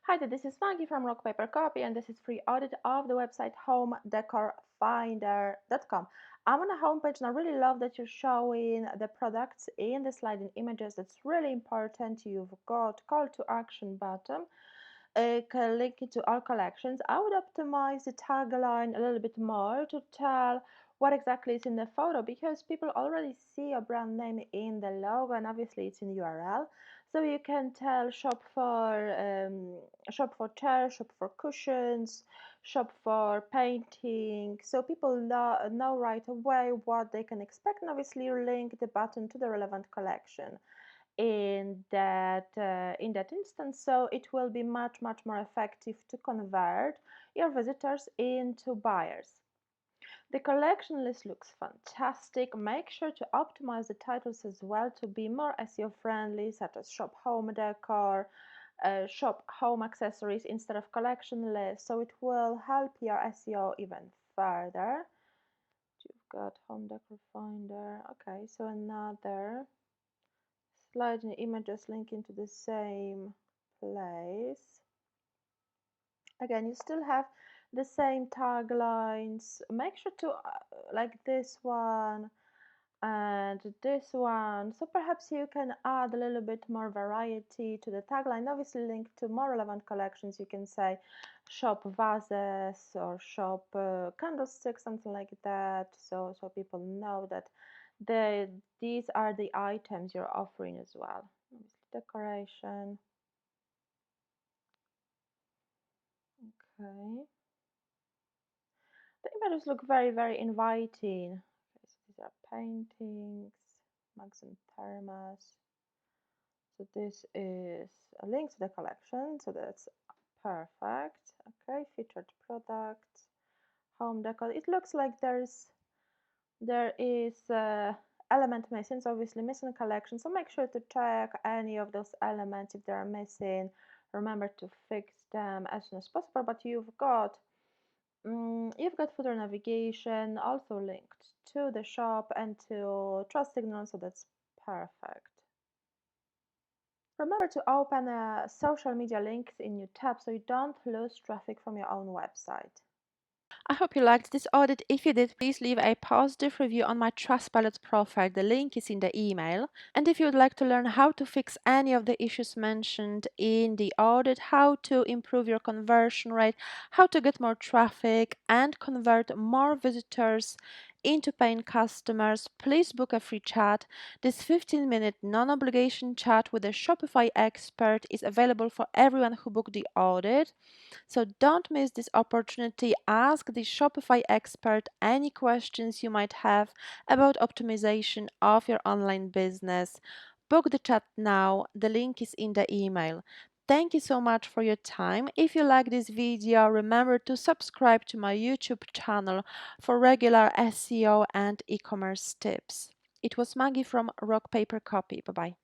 Hi there, this is Maggie from Rock Paper Copy, and this is free audit of the website homedecorfinder.com. I'm on a homepage and I really love that you're showing the products in the sliding images. That's really important. You've got call to action button, link it to all collections. I would optimize the tagline a little bit more to tell what exactly is in the photo, because people already see a brand name in the logo and obviously it's in URL. So you can tell shop for chairs, shop for cushions, shop for painting, so people know right away what they can expect, and obviously link the button to the relevant collection in that instance, so it will be much more effective to convert your visitors into buyers. The collection list looks fantastic. Make sure to optimize the titles as well to be more SEO friendly, such as shop home decor, shop home accessories instead of collection list, so it will help your SEO even further. You've got home decor finder. Okay, so another sliding images linking to the same place. Again, you still have the same taglines. Make sure to like this one and this one, so perhaps you can add a little bit more variety to the tagline. Obviously linked to more relevant collections, you can say shop vases or shop candlesticks, something like that, so people know that these are the items you're offering as well. Decoration. Okay, the images look very inviting. Okay, so these are paintings, mugs and thermos. So this is a link to the collection, so that's perfect. Okay, featured products, home decor. It looks like there is element missing, so obviously missing collection. So make sure to check any of those elements if they are missing. Remember to fix them as soon as possible. But you've got footer navigation also linked to the shop and to trust signal, so that's perfect. Remember to open social media links in your tab so you don't lose traffic from your own website. I hope you liked this audit. If you did, please leave a positive review on my Trustpilot profile. The link is in the email. And if you would like to learn how to fix any of the issues mentioned in the audit, how to improve your conversion rate, how to get more traffic and convert more visitors into paying customers, please book a free chat. This 15-minute non-obligation chat with a Shopify expert is available for everyone who booked the audit. So don't miss this opportunity. Ask the Shopify expert any questions you might have about optimization of your online business. Book the chat now. The link is in the email. Thank you so much for your time. If you like this video, remember to subscribe to my YouTube channel for regular SEO and e-commerce tips. It was Maggie from Rock Paper Copy. Bye-bye.